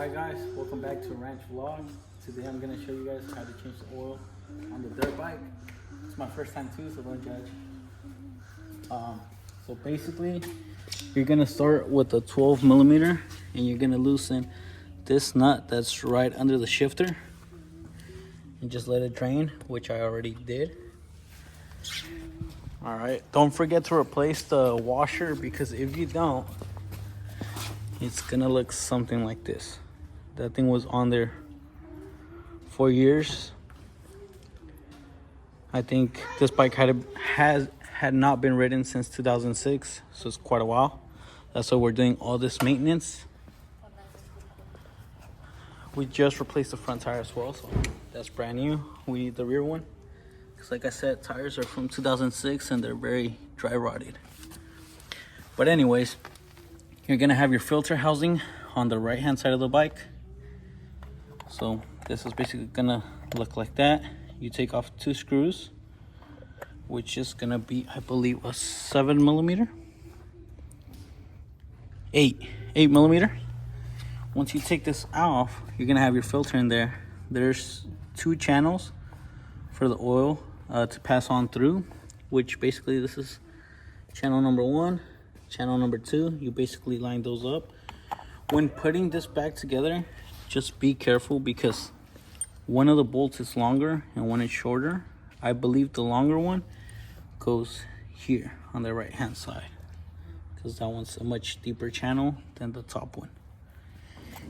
Hi guys, welcome back to Ranch Vlog. Today I'm going to show you guys how to change the oil on the dirt bike. It's my first time too, so don't judge. So basically, you're going to start with a 12 millimeter and you're going to loosen this nut that's right under the shifter and just let it drain, which I already did. Alright, don't forget to replace the washer, because if you don't, it's going to look something like this. That thing was on there for years. I think this bike had not been ridden since 2006, so it's quite a while. That's why we're doing all this maintenance. We just replaced the front tire as well, so that's brand new. We need the rear one, because like I said, tires are from 2006 and they're very dry rotted. But anyways, you're gonna have your filter housing on the right hand side of the bike. So this is basically gonna look like that. You take off 2 screws, which is gonna be, I believe, a 7 millimeter, 8 millimeter. Once you take this off, you're gonna have your filter in there. There's 2 channels for the oil to pass on through, which basically this is channel number 1, channel number 2. You basically line those up. When putting this back together, just be careful, because one of the bolts is longer and one is shorter. I believe the longer one goes here on the right hand side, because that one's a much deeper channel than the top one.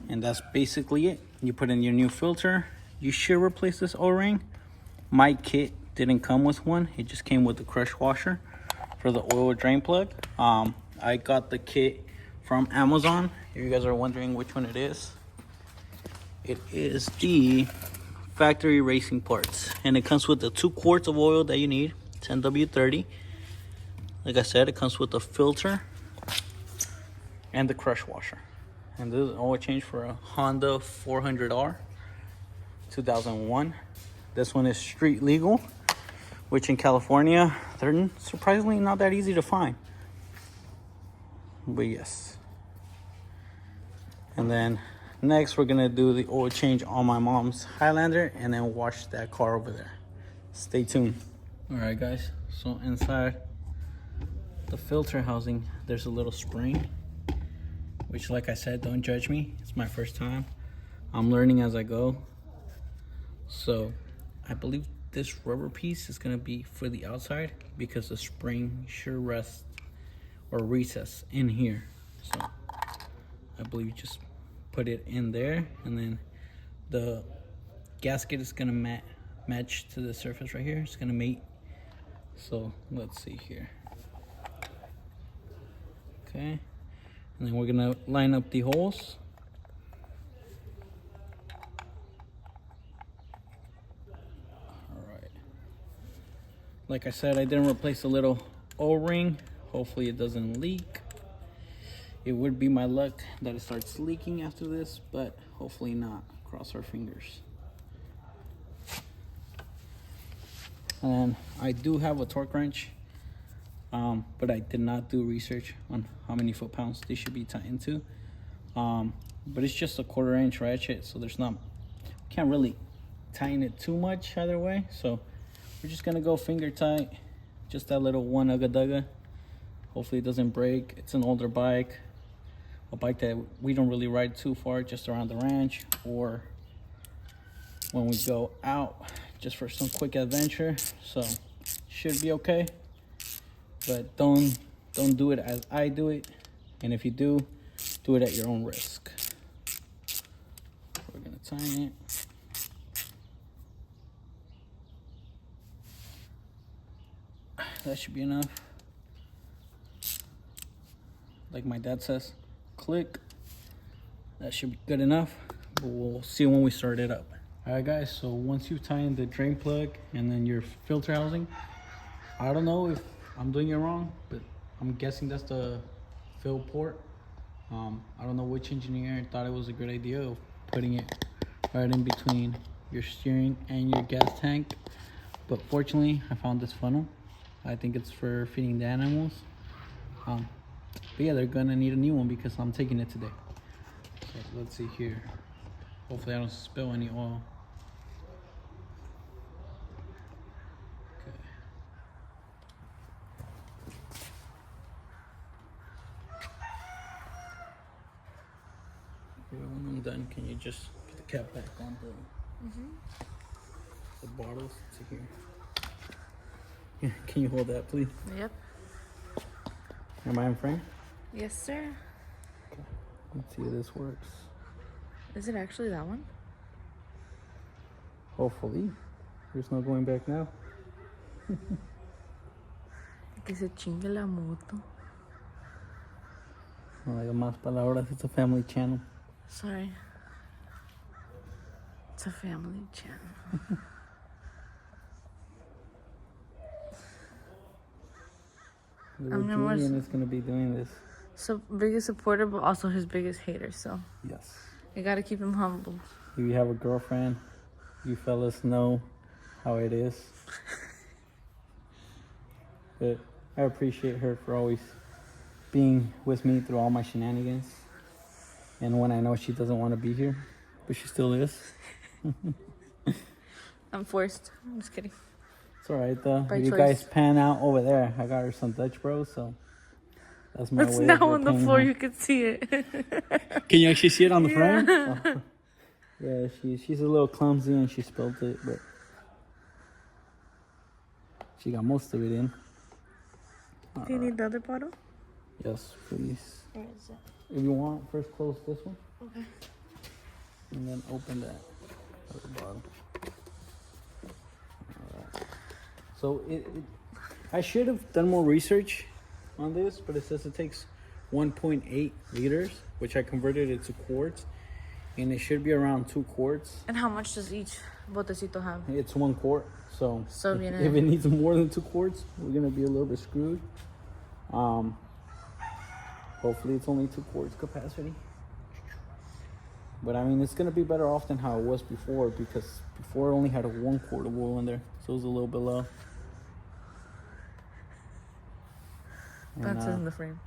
And that's basically it. You put in your new filter. You should replace this O-ring. My kit didn't come with one. It just came with the crush washer for the oil drain plug. I got the kit from Amazon. If you guys are wondering which one it is the factory racing parts, and it comes with the 2 quarts of oil that you need, 10W30. Like I said, it comes with the filter and the crush washer. And this is an oil change for a Honda 400R 2001. This one is street legal, which in California they're surprisingly not that easy to find. But yes. And then next, we're gonna do the oil change on my mom's Highlander and then wash that car over there. Stay tuned. All right, guys. So inside the filter housing, there's a little spring, which, like I said, don't judge me. It's my first time. I'm learning as I go. So I believe this rubber piece is gonna be for the outside, because the spring should rest or recess in here. So I believe you just put it in there, and then the gasket is gonna match to the surface right here. It's gonna mate. So let's see here. Okay, and then we're gonna line up the holes. All right. Like I said, I didn't replace the little O-ring. Hopefully it doesn't leak. It would be my luck that it starts leaking after this, but hopefully not. Cross our fingers. And I do have a torque wrench, but I did not do research on how many foot-pounds they should be tightened to. But it's just a 1/4 inch ratchet, so can't really tighten it too much either way. So we're just gonna go finger tight, just that little one ugga-dugga. Hopefully it doesn't break. It's an older bike, a bike that we don't really ride too far, just around the ranch or when we go out just for some quick adventure. So should be okay, but don't do it as I do it, and if you do it at your own risk. We're gonna tighten it. That should be enough. Like my dad says, click. That should be good enough, but we'll see when we start it up. All right, guys, so once you've tightened the drain plug and then your filter housing, I don't know if I'm doing it wrong, but I'm guessing that's the fill port. I don't know which engineer thought it was a good idea of putting it right in between your steering and your gas tank, but fortunately I found this funnel. I think it's for feeding the animals. But yeah, they're gonna need a new one because I'm taking it today. So let's see here. Hopefully I don't spill any oil. Okay. Okay, when I'm done, can you just put the cap back on the bottles to here? Yeah, can you hold that, please? Yep. Am I in frame? Yes, sir. Okay. Let's see if this works. Is it actually that one? Hopefully. There's no going back now. Que se chingue la moto. No digo más palabras, it's a family channel. Sorry. It's a family channel. Little Julian is going to be doing this. So biggest supporter, but also his biggest hater. So Yes. you gotta keep him humble. If you have a girlfriend, you fellas know how it is. But I appreciate her for always being with me through all my shenanigans. And when I know she doesn't want to be here, but she still is. I'm forced. I'm just kidding. It's alright though. By If you choice. guys pan out over there, I got her some Dutch Bros, so that's my It's way now of on the repaying floor. her. You can see it. Can you actually see it on the frame? Oh. Yeah, she's a little clumsy and she spilled it, but she got most of it in. Do you need the other bottle? Yes, please. Where is it? If you want, first close this one. Okay. And then open that other bottle. Alright. So I should have done more research on this, but it says it takes 1.8 liters, which I converted it to quarts, and it should be around 2 quarts. And how much does each botecito have? It's 1 quart, so So if it needs more than 2 quarts, we're gonna be a little bit screwed. Hopefully it's only 2 quarts capacity. But I mean, it's gonna be better off than how it was before, because before it only had a 1 quart of oil in there, so it was a little bit low. That's in the frame.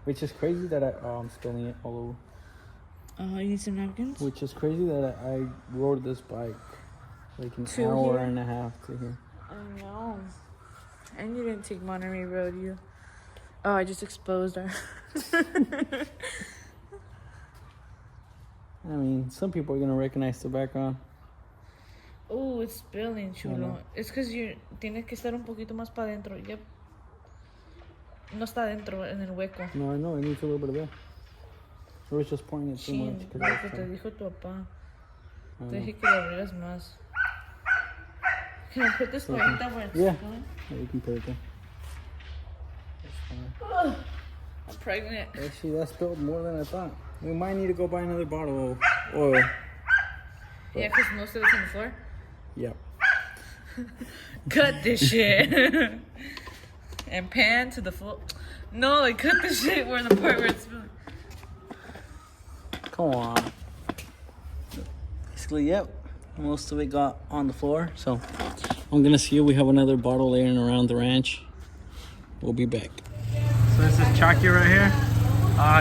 Which is crazy that I'm spilling it all over. You need some napkins? Which is crazy that I rode this bike like an To hour here? and a half to here. I know. And you didn't take Monterey Road, you. Oh, I just exposed her. I mean, some people are gonna recognize the background. Oh, it's spilling, chulo. know. Es que tienes que estar un poquito más para adentro. Yep. No está adentro en el hueco. No, I know, it needs a little bit of that. I was just pouring it too Chin, much. lo que te dijo tu papá. I Te know. dije que lo abrieras más. Can I put this toallita where it's Yeah. going? Yeah, you can put it there. That's fine. I'm pregnant. Actually, that spilled more than I thought. We might need to go buy another bottle of oil. Yeah, because most of it's on the floor. Yep. Cut this shit. And pan to the full. No, like cut the shit. We're in the part where it's spilling. Come on. Basically, yep. Most of it got on the floor, so I'm gonna see if we have another bottle laying around the ranch. We'll be back. So this is Chucky right here.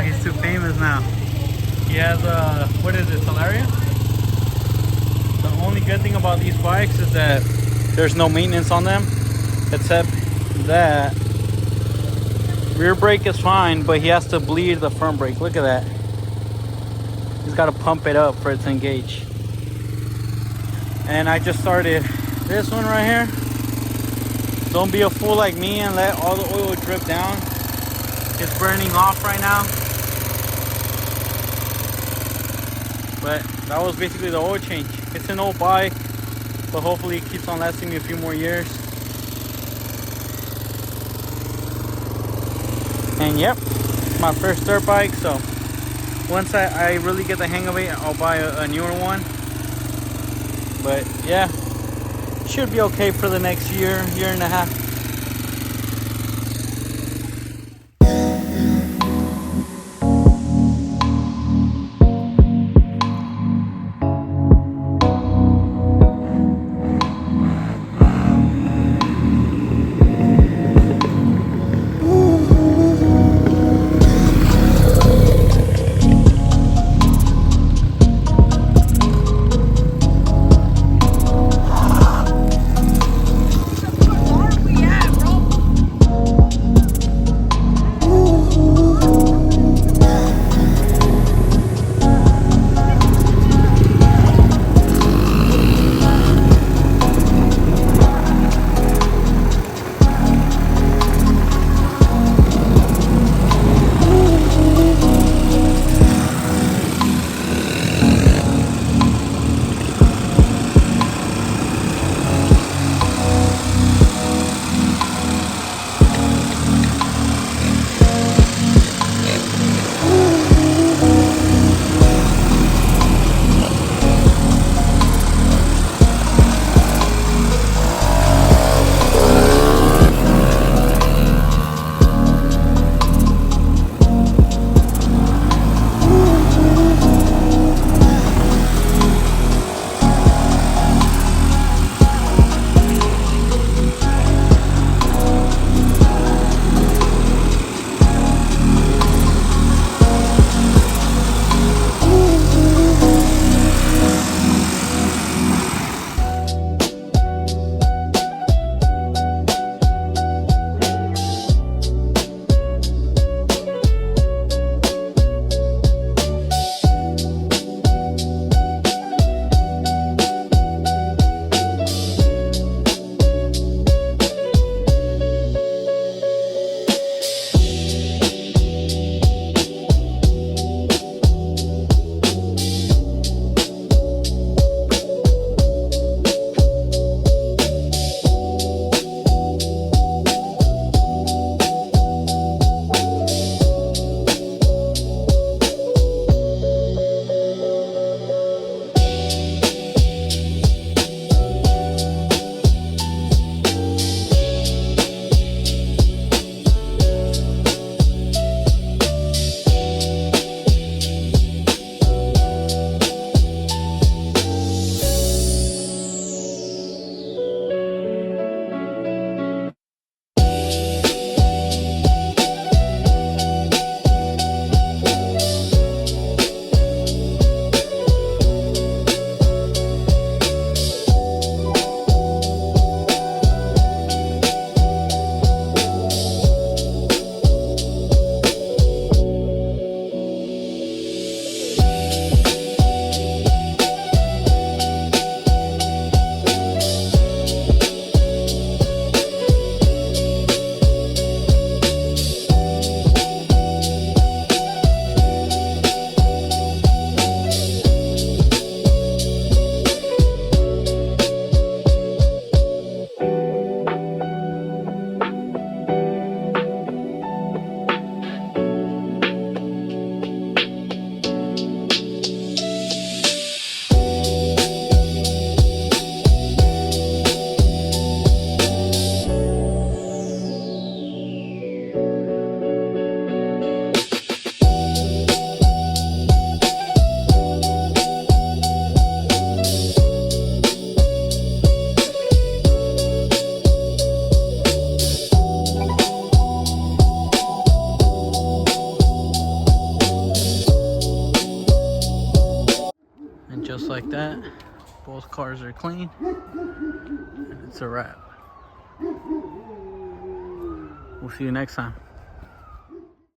He's too famous now. He has a, what is it, Solaria? The only good thing about these bikes is that there's no maintenance on them, except that rear brake is fine, but he has to bleed the front brake. Look at that. He's got to pump it up for it to engage. And I just started this one right here. Don't be a fool like me and let all the oil drip down. It's burning off right now. But that was basically the oil change. It's an old bike, but hopefully it keeps on lasting me a few more years. And yep, it's my first dirt bike, so once I really get the hang of it, I'll buy a newer one. But yeah, should be okay for the next year and a half. like that. Both cars are clean. And it's a wrap. We'll see you next time.